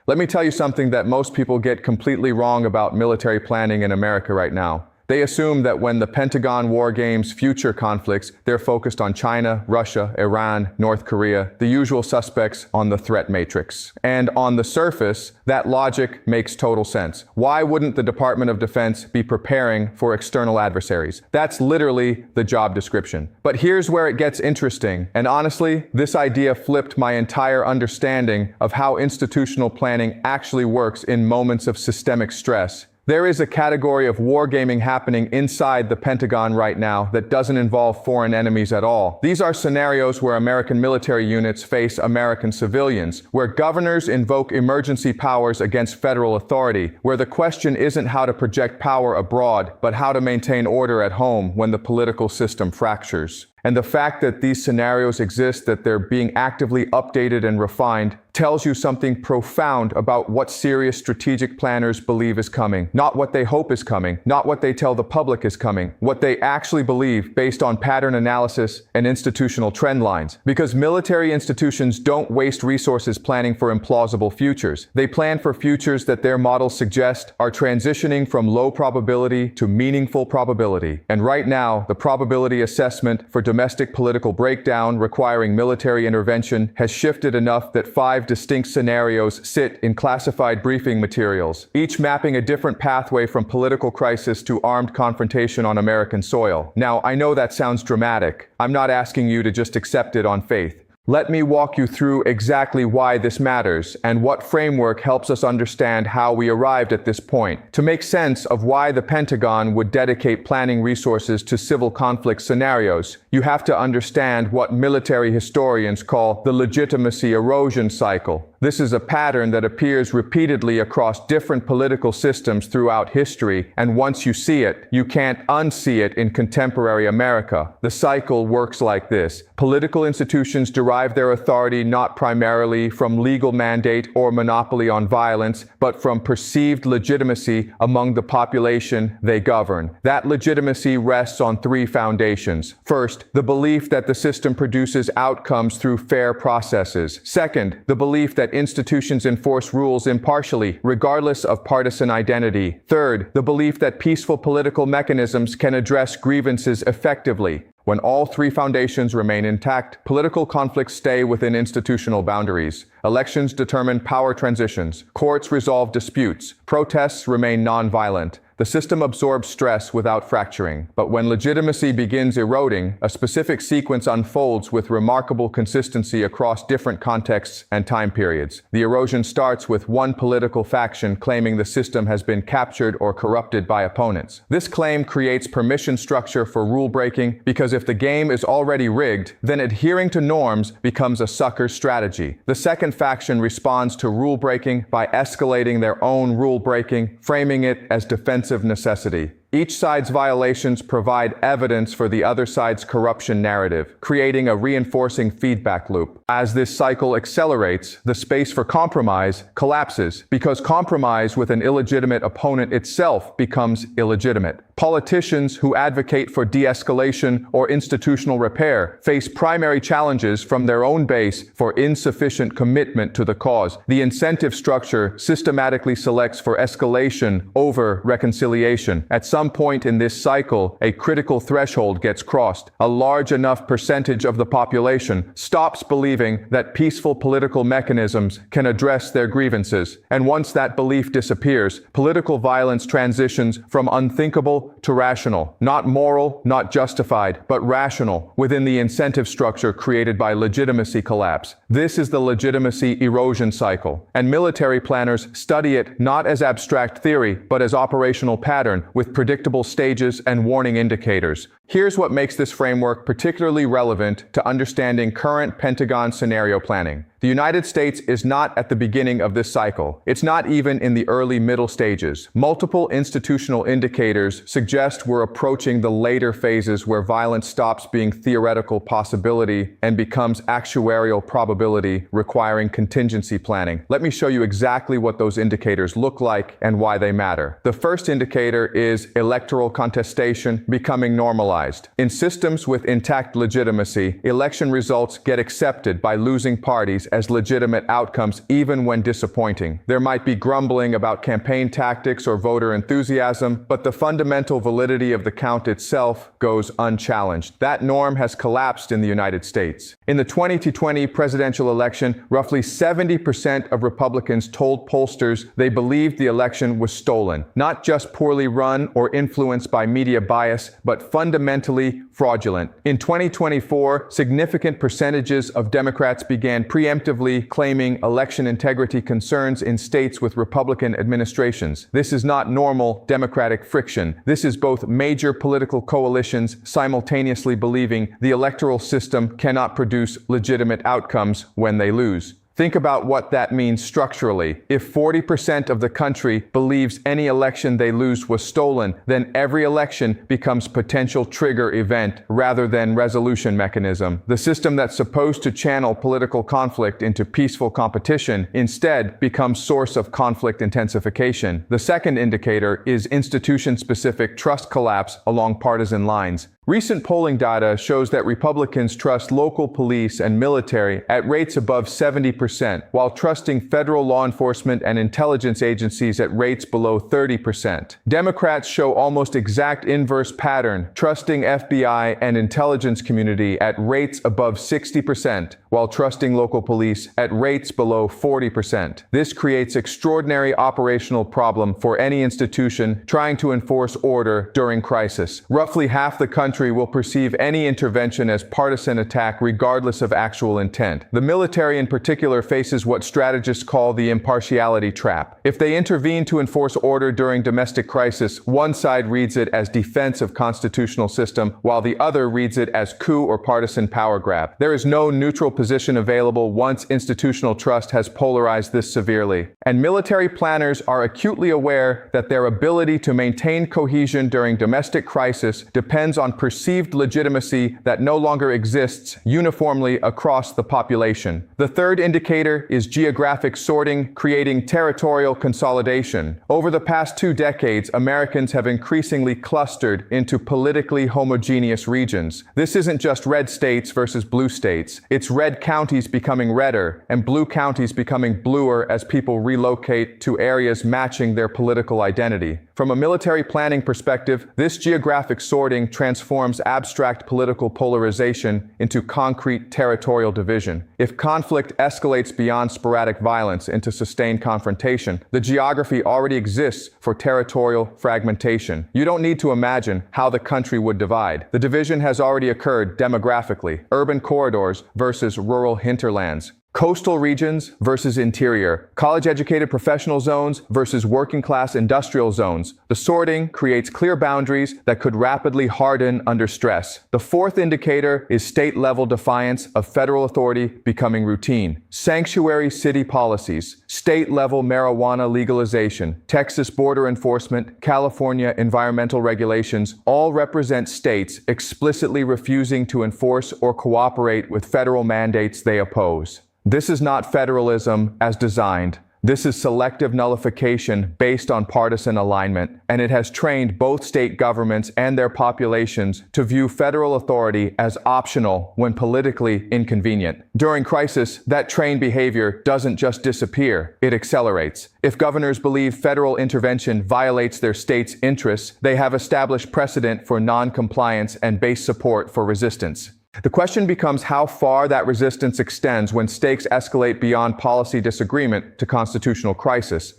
Let me tell you something that most people get completely wrong about military planning in America right now. They assume that when the Pentagon war games future conflicts, they're focused on China, Russia, Iran, North Korea, the usual suspects on the threat matrix. And on the surface, that logic makes total sense. Why wouldn't the Department of Defense be preparing for external adversaries? That's literally the job description. But here's where it gets interesting. And honestly, this idea flipped my entire understanding of how institutional planning actually works in moments of systemic stress. There is a category of wargaming happening inside the Pentagon right now that doesn't involve foreign enemies at all. These are scenarios where American military units face American civilians, where governors invoke emergency powers against federal authority, where the question isn't how to project power abroad, but how to maintain order at home when the political system fractures. And the fact that these scenarios exist, that they're being actively updated and refined, tells you something profound about what serious strategic planners believe is coming. Not what they hope is coming, not what they tell the public is coming, what they actually believe based on pattern analysis and institutional trend lines. Because military institutions don't waste resources planning for implausible futures. They plan for futures that their models suggest are transitioning from low probability to meaningful probability. And right now, the probability assessment for domestic political breakdown requiring military intervention has shifted enough that 5 distinct scenarios sit in classified briefing materials, each mapping a different pathway from political crisis to armed confrontation on American soil. Now, I know that sounds dramatic. I'm not asking you to just accept it on faith. Let me walk you through exactly why this matters and what framework helps us understand how we arrived at this point. To make sense of why the Pentagon would dedicate planning resources to civil conflict scenarios, you have to understand what military historians call the legitimacy erosion cycle. This is a pattern that appears repeatedly across different political systems throughout history, and once you see it, you can't unsee it in contemporary America. The cycle works like this. Political institutions derive their authority not primarily from legal mandate or monopoly on violence, but from perceived legitimacy among the population they govern. That legitimacy rests on 3 foundations. First, the belief that the system produces outcomes through fair processes. Second, the belief that institutions enforce rules impartially, regardless of partisan identity. Third, the belief that peaceful political mechanisms can address grievances effectively. When all 3 foundations remain intact, political conflicts stay within institutional boundaries. Elections determine power transitions. Courts resolve disputes. Protests remain nonviolent. The system absorbs stress without fracturing. But when legitimacy begins eroding, a specific sequence unfolds with remarkable consistency across different contexts and time periods. The erosion starts with one political faction claiming the system has been captured or corrupted by opponents. This claim creates permission structure for rule breaking because if the game is already rigged, then adhering to norms becomes a sucker strategy. The second faction responds to rule breaking by escalating their own rule breaking, framing it as defensive necessity. Each side's violations provide evidence for the other side's corruption narrative, creating a reinforcing feedback loop. As this cycle accelerates, the space for compromise collapses because compromise with an illegitimate opponent itself becomes illegitimate. Politicians who advocate for de-escalation or institutional repair face primary challenges from their own base for insufficient commitment to the cause. The incentive structure systematically selects for escalation over reconciliation. At some point in this cycle, a critical threshold gets crossed. A large enough percentage of the population stops believing that peaceful political mechanisms can address their grievances. And once that belief disappears, political violence transitions from unthinkable to rational. Not moral, not justified, but rational within the incentive structure created by legitimacy collapse. This is the legitimacy erosion cycle. And military planners study it not as abstract theory, but as operational pattern with predictable stages and warning indicators. Here's what makes this framework particularly relevant to understanding current Pentagon scenario planning. The United States is not at the beginning of this cycle. It's not even in the early middle stages. Multiple institutional indicators suggest we're approaching the later phases where violence stops being theoretical possibility and becomes actuarial probability, requiring contingency planning. Let me show you exactly what those indicators look like and why they matter. The first indicator is electoral contestation becoming normalized. In systems with intact legitimacy, election results get accepted by losing parties campaigns as legitimate outcomes even when disappointing. There might be grumbling about campaign tactics or voter enthusiasm, but the fundamental validity of the count itself goes unchallenged. That norm has collapsed in the United States. In the 2020 presidential election, roughly 70% of Republicans told pollsters they believed the election was stolen, not just poorly run or influenced by media bias, but fundamentally fraudulent. In 2024, significant percentages of Democrats began preemptively claiming election integrity concerns in states with Republican administrations. This is not normal Democratic friction. This is both major political coalitions simultaneously believing the electoral system cannot produce legitimate outcomes when they lose. Think about what that means structurally. If 40% of the country believes any election they lose was stolen, then every election becomes potential trigger event rather than resolution mechanism. The system that's supposed to channel political conflict into peaceful competition instead becomes source of conflict intensification. The second indicator is institution-specific trust collapse along partisan lines. Recent polling data shows that Republicans trust local police and military at rates above 70%, while trusting federal law enforcement and intelligence agencies at rates below 30%. Democrats show almost exact inverse pattern, trusting FBI and intelligence community at rates above 60%, while trusting local police at rates below 40%. This creates extraordinary operational problem for any institution trying to enforce order during crisis. Roughly half the country will perceive any intervention as partisan attack regardless of actual intent. The military in particular faces what strategists call the impartiality trap. If they intervene to enforce order during domestic crisis, one side reads it as defense of constitutional system, while the other reads it as coup or partisan power grab. There is no neutral position available once institutional trust has polarized this severely. And military planners are acutely aware that their ability to maintain cohesion during domestic crisis depends on perceived legitimacy that no longer exists uniformly across the population. The third indicator is geographic sorting, creating territorial consolidation. Over the past 2 decades, Americans have increasingly clustered into politically homogeneous regions. This isn't just red states versus blue states. It's red counties becoming redder and blue counties becoming bluer as people relocate to areas matching their political identity. From a military planning perspective, this geographic sorting transforms abstract political polarization into concrete territorial division. If conflict escalates beyond sporadic violence into sustained confrontation, the geography already exists for territorial fragmentation. You don't need to imagine how the country would divide. The division has already occurred demographically. Urban corridors versus rural hinterlands. Coastal regions versus interior, college-educated professional zones versus working-class industrial zones. The sorting creates clear boundaries that could rapidly harden under stress. The fourth indicator is state-level defiance of federal authority becoming routine. Sanctuary city policies, state-level marijuana legalization, Texas border enforcement, California environmental regulations all represent states explicitly refusing to enforce or cooperate with federal mandates they oppose. This is not federalism as designed. This is selective nullification based on partisan alignment, and it has trained both state governments and their populations to view federal authority as optional when politically inconvenient. During crisis, that trained behavior doesn't just disappear, it accelerates. If governors believe federal intervention violates their state's interests, they have established precedent for non-compliance and base support for resistance. The question becomes how far that resistance extends when stakes escalate beyond policy disagreement to constitutional crisis.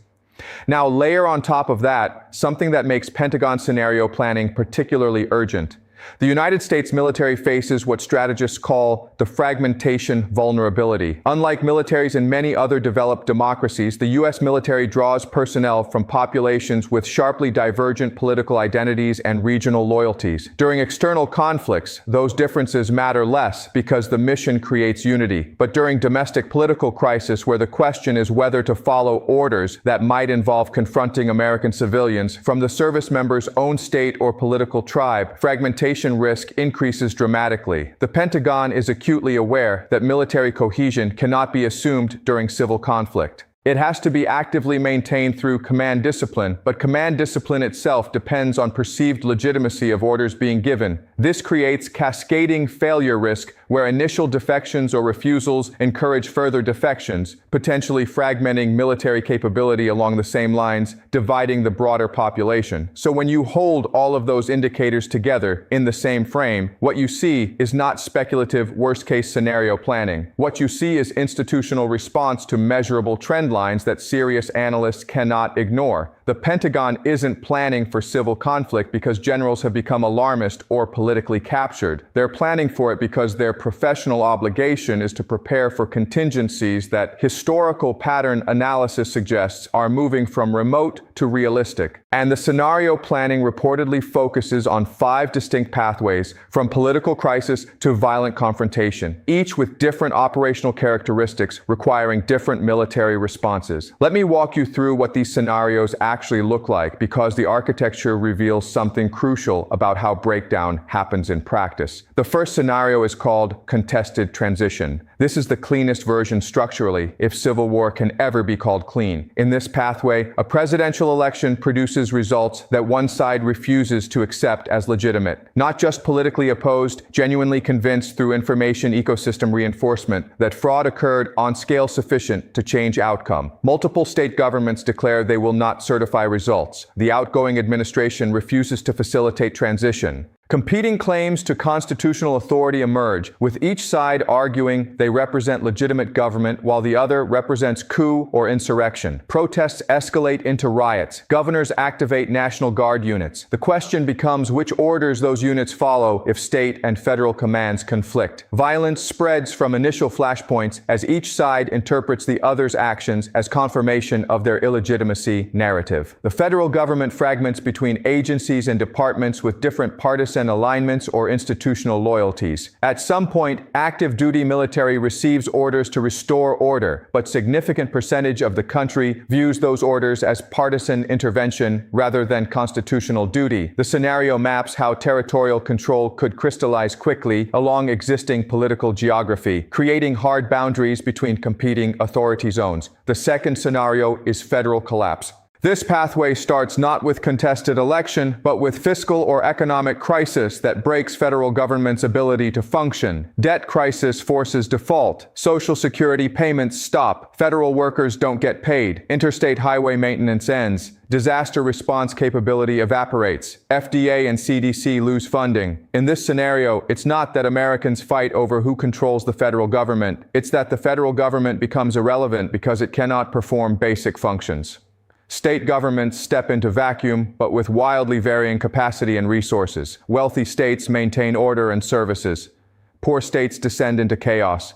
Now, layer on top of that something that makes Pentagon scenario planning particularly urgent. The United States military faces what strategists call the fragmentation vulnerability. Unlike militaries in many other developed democracies, the U.S. military draws personnel from populations with sharply divergent political identities and regional loyalties. During external conflicts, those differences matter less because the mission creates unity. But during domestic political crisis, where the question is whether to follow orders that might involve confronting American civilians from the service member's own state or political tribe, fragmentation risk increases dramatically. The Pentagon is acutely aware that military cohesion cannot be assumed during civil conflict. It has to be actively maintained through command discipline, but command discipline itself depends on perceived legitimacy of orders being given. This creates cascading failure risk where initial defections or refusals encourage further defections, potentially fragmenting military capability along the same lines, dividing the broader population. So when you hold all of those indicators together in the same frame, what you see is not speculative worst-case scenario planning. What you see is institutional response to measurable trend lines that serious analysts cannot ignore. The Pentagon isn't planning for civil conflict because generals have become alarmist or politically captured. They're planning for it because their professional obligation is to prepare for contingencies that historical pattern analysis suggests are moving from remote to realistic. And the scenario planning reportedly focuses on 5 distinct pathways, from political crisis to violent confrontation, each with different operational characteristics requiring different military responses. Let me walk you through what these scenarios actually look like, because the architecture reveals something crucial about how breakdown happens in practice. The first scenario is called contested transition. This is the cleanest version structurally, if civil war can ever be called clean. In this pathway, a presidential election produces results that one side refuses to accept as legitimate. Not just politically opposed, genuinely convinced through information ecosystem reinforcement that fraud occurred on scale sufficient to change outcome. Multiple state governments declare they will not certify results. The outgoing administration refuses to facilitate transition. Competing claims to constitutional authority emerge, with each side arguing they represent legitimate government while the other represents coup or insurrection. Protests escalate into riots. Governors activate National Guard units. The question becomes which orders those units follow if state and federal commands conflict. Violence spreads from initial flashpoints as each side interprets the other's actions as confirmation of their illegitimacy narrative. The federal government fragments between agencies and departments with different partisan alignments or institutional loyalties. At some point, active duty military receives orders to restore order, but significant percentage of the country views those orders as partisan intervention rather than constitutional duty. The scenario maps how territorial control could crystallize quickly along existing political geography, creating hard boundaries between competing authority zones. The second scenario is federal collapse. This pathway starts not with contested election, but with fiscal or economic crisis that breaks federal government's ability to function. Debt crisis forces default. Social security payments stop. Federal workers don't get paid. Interstate highway maintenance ends. Disaster response capability evaporates. FDA and CDC lose funding. In this scenario, it's not that Americans fight over who controls the federal government. It's that the federal government becomes irrelevant because it cannot perform basic functions. State governments step into vacuum, but with wildly varying capacity and resources. Wealthy states maintain order and services. Poor states descend into chaos.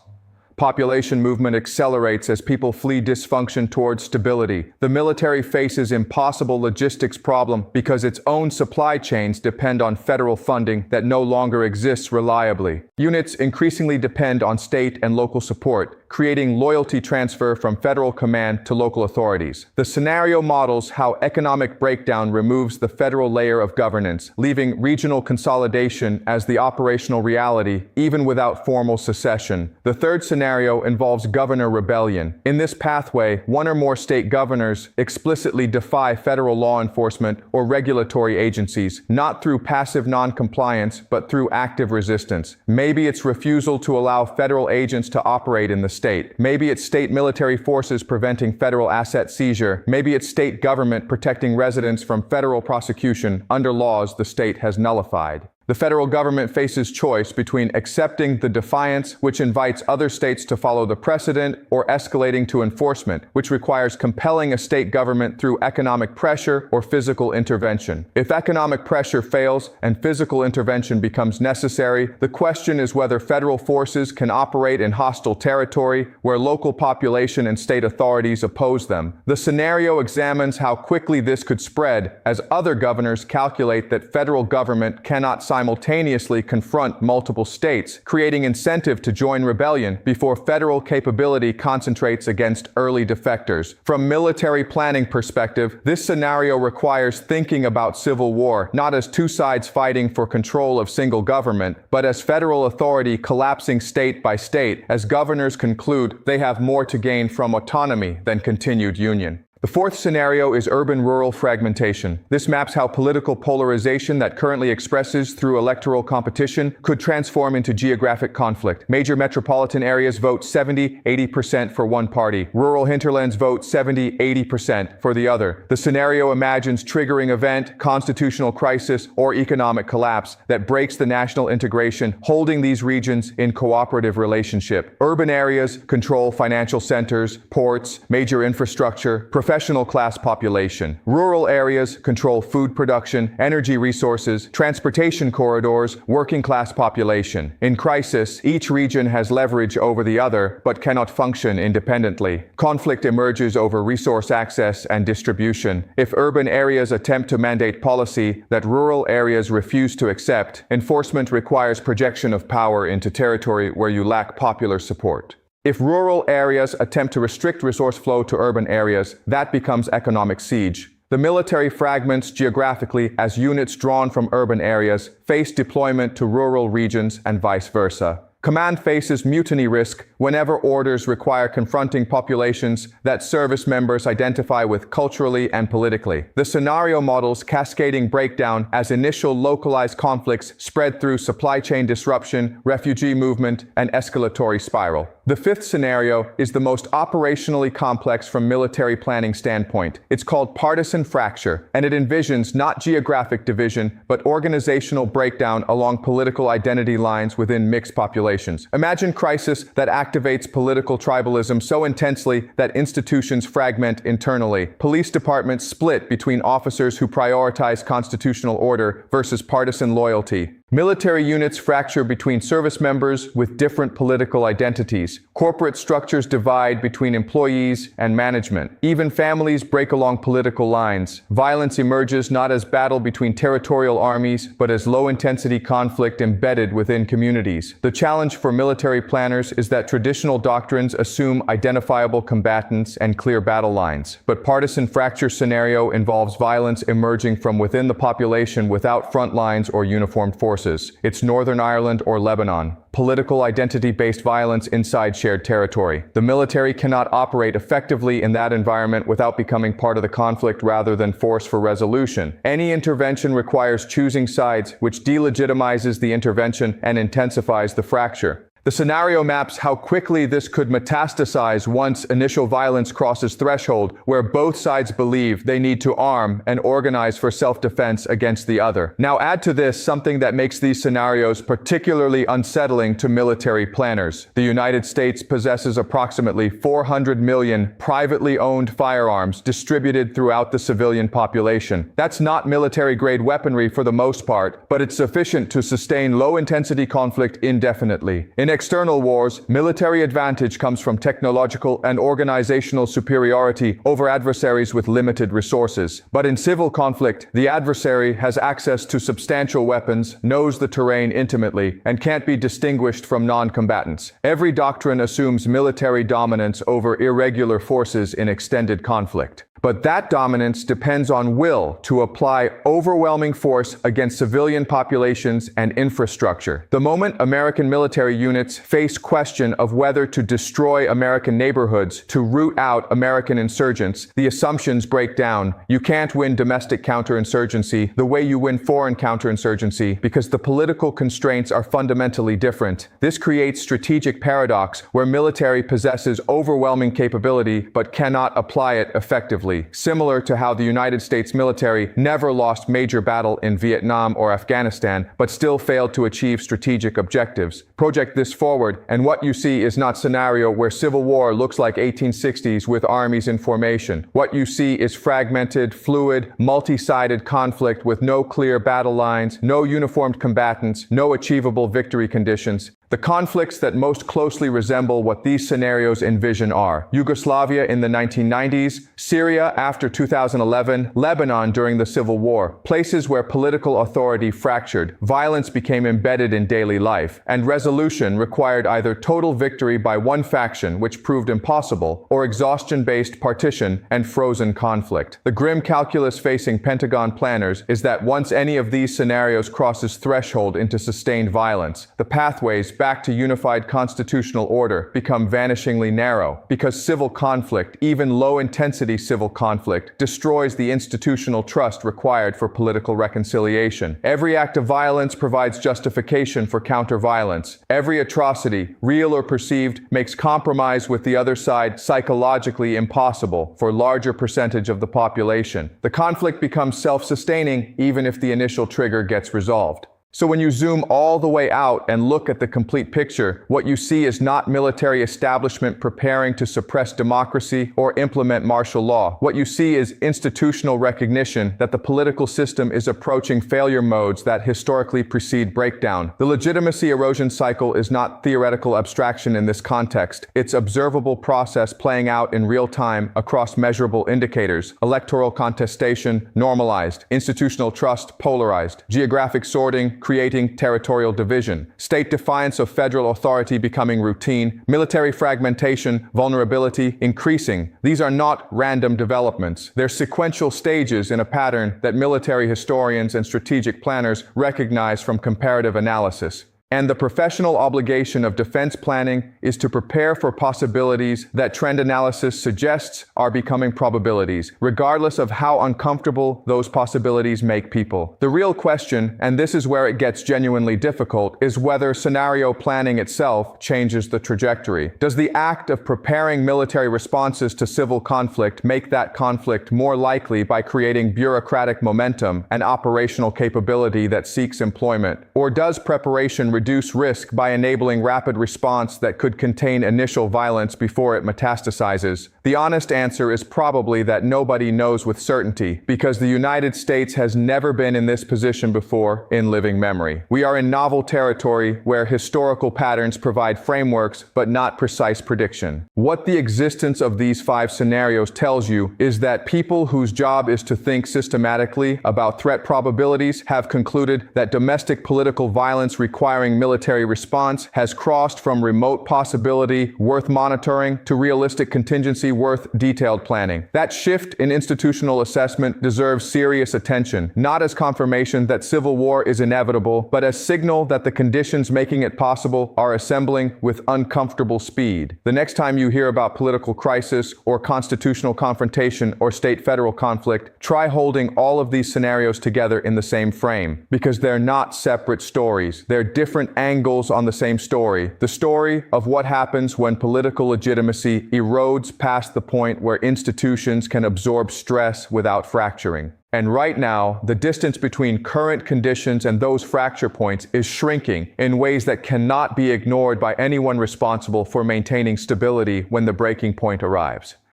Population movement accelerates as people flee dysfunction towards stability. The military faces impossible logistics problem because its own supply chains depend on federal funding that no longer exists reliably. Units increasingly depend on state and local support, creating loyalty transfer from federal command to local authorities. The scenario models how economic breakdown removes the federal layer of governance, leaving regional consolidation as the operational reality, even without formal secession. The third scenario involves governor rebellion. In this pathway, one or more state governors explicitly defy federal law enforcement or regulatory agencies, not through passive non-compliance, but through active resistance. Maybe it's refusal to allow federal agents to operate in the state. Maybe it's state military forces preventing federal asset seizure. Maybe it's state government protecting residents from federal prosecution under laws the state has nullified. The federal government faces choice between accepting the defiance, which invites other states to follow the precedent, or escalating to enforcement, which requires compelling a state government through economic pressure or physical intervention. If economic pressure fails and physical intervention becomes necessary, the question is whether federal forces can operate in hostile territory where local population and state authorities oppose them. The scenario examines how quickly this could spread as other governors calculate that federal government cannot simultaneously confront multiple states, creating incentive to join rebellion before federal capability concentrates against early defectors. From military planning perspective, this scenario requires thinking about civil war not as two sides fighting for control of single government, but as federal authority collapsing state by state as governors conclude they have more to gain from autonomy than continued union. The fourth scenario is urban-rural fragmentation. This maps how political polarization that currently expresses through electoral competition could transform into geographic conflict. Major metropolitan areas vote 70–80% for one party. Rural hinterlands vote 70–80% for the other. The scenario imagines triggering event, constitutional crisis, or economic collapse that breaks the national integration, holding these regions in cooperative relationship. Urban areas control financial centers, ports, major infrastructure, professional class population. Rural areas control food production, energy resources, transportation corridors, working class population. In crisis, each region has leverage over the other, but cannot function independently. Conflict emerges over resource access and distribution. If urban areas attempt to mandate policy that rural areas refuse to accept, enforcement requires projection of power into territory where you lack popular support. If rural areas attempt to restrict resource flow to urban areas, that becomes economic siege. The military fragments geographically as units drawn from urban areas face deployment to rural regions and vice versa. Command faces mutiny risk whenever orders require confronting populations that service members identify with culturally and politically. The scenario models cascading breakdown as initial localized conflicts spread through supply chain disruption, refugee movement, and escalatory spiral. The fifth scenario is the most operationally complex from military planning standpoint. It's called partisan fracture, and it envisions not geographic division, but organizational breakdown along political identity lines within mixed populations. Imagine crisis that activates political tribalism so intensely that institutions fragment internally. Police departments split between officers who prioritize constitutional order versus partisan loyalty. Military units fracture between service members with different political identities. Corporate structures divide between employees and management. Even families break along political lines. Violence emerges not as battle between territorial armies, but as low-intensity conflict embedded within communities. The challenge for military planners is that traditional doctrines assume identifiable combatants and clear battle lines. But partisan fracture scenario involves violence emerging from within the population without front lines or uniformed forces. It's Northern Ireland or Lebanon. Political identity-based violence inside shared territory. The military cannot operate effectively in that environment without becoming part of the conflict rather than force for resolution. Any intervention requires choosing sides, which delegitimizes the intervention and intensifies the fracture. The scenario maps how quickly this could metastasize once initial violence crosses threshold, where both sides believe they need to arm and organize for self-defense against the other. Now add to this something that makes these scenarios particularly unsettling to military planners. The United States possesses approximately 400 million privately owned firearms distributed throughout the civilian population. That's not military-grade weaponry for the most part, but it's sufficient to sustain low-intensity conflict indefinitely. In external wars, military advantage comes from technological and organizational superiority over adversaries with limited resources. But in civil conflict, the adversary has access to substantial weapons, knows the terrain intimately, and can't be distinguished from non-combatants. Every doctrine assumes military dominance over irregular forces in extended conflict. But that dominance depends on will to apply overwhelming force against civilian populations and infrastructure. The moment American military units face question of whether to destroy American neighborhoods to root out American insurgents, the assumptions break down. You can't win domestic counterinsurgency the way you win foreign counterinsurgency because the political constraints are fundamentally different. This creates strategic paradox where military possesses overwhelming capability but cannot apply it effectively. Similar to how the United States military never lost major battle in Vietnam or Afghanistan, but still failed to achieve strategic objectives. Project this forward, and what you see is not scenario where civil war looks like 1860s with armies in formation. What you see is fragmented, fluid, multi-sided conflict with no clear battle lines, no uniformed combatants, no achievable victory conditions. The conflicts that most closely resemble what these scenarios envision are Yugoslavia in the 1990s, Syria after 2011, Lebanon during the Civil War, places where political authority fractured, violence became embedded in daily life, and resolution required either total victory by one faction, which proved impossible, or exhaustion-based partition and frozen conflict. The grim calculus facing Pentagon planners is that once any of these scenarios crosses threshold into sustained violence, the pathways back to unified constitutional order become vanishingly narrow, because civil conflict, even low-intensity civil conflict, destroys the institutional trust required for political reconciliation. Every act of violence provides justification for counter-violence. Every atrocity, real or perceived, makes compromise with the other side psychologically impossible for a larger percentage of the population. The conflict becomes self-sustaining even if the initial trigger gets resolved. So when you zoom all the way out and look at the complete picture, what you see is not military establishment preparing to suppress democracy or implement martial law. What you see is institutional recognition that the political system is approaching failure modes that historically precede breakdown. The legitimacy erosion cycle is not theoretical abstraction in this context. It's observable process playing out in real time across measurable indicators. Electoral contestation normalized, institutional trust polarized, geographic sorting creating territorial division, state defiance of federal authority becoming routine, military fragmentation, vulnerability increasing. These are not random developments. They're sequential stages in a pattern that military historians and strategic planners recognize from comparative analysis. And the professional obligation of defense planning is to prepare for possibilities that trend analysis suggests are becoming probabilities, regardless of how uncomfortable those possibilities make people. The real question, and this is where it gets genuinely difficult, is whether scenario planning itself changes the trajectory. Does the act of preparing military responses to civil conflict make that conflict more likely by creating bureaucratic momentum and operational capability that seeks employment? Or does preparation reduce risk by enabling rapid response that could contain initial violence before it metastasizes? The honest answer is probably that nobody knows with certainty, because the United States has never been in this position before in living memory. We are in novel territory where historical patterns provide frameworks but not precise prediction. What the existence of these 5 scenarios tells you is that people whose job is to think systematically about threat probabilities have concluded that domestic political violence requiring military response has crossed from remote possibility worth monitoring to realistic contingency worth detailed planning. That shift in institutional assessment deserves serious attention, not as confirmation that civil war is inevitable, but as signal that the conditions making it possible are assembling with uncomfortable speed. The next time you hear about political crisis or constitutional confrontation or state-federal conflict, try holding all of these scenarios together in the same frame, because they're not separate stories. They're different angles on the same story. The story of what happens when political legitimacy erodes past the point where institutions can absorb stress without fracturing. And right now, the distance between current conditions and those fracture points is shrinking in ways that cannot be ignored by anyone responsible for maintaining stability when the breaking point arrives.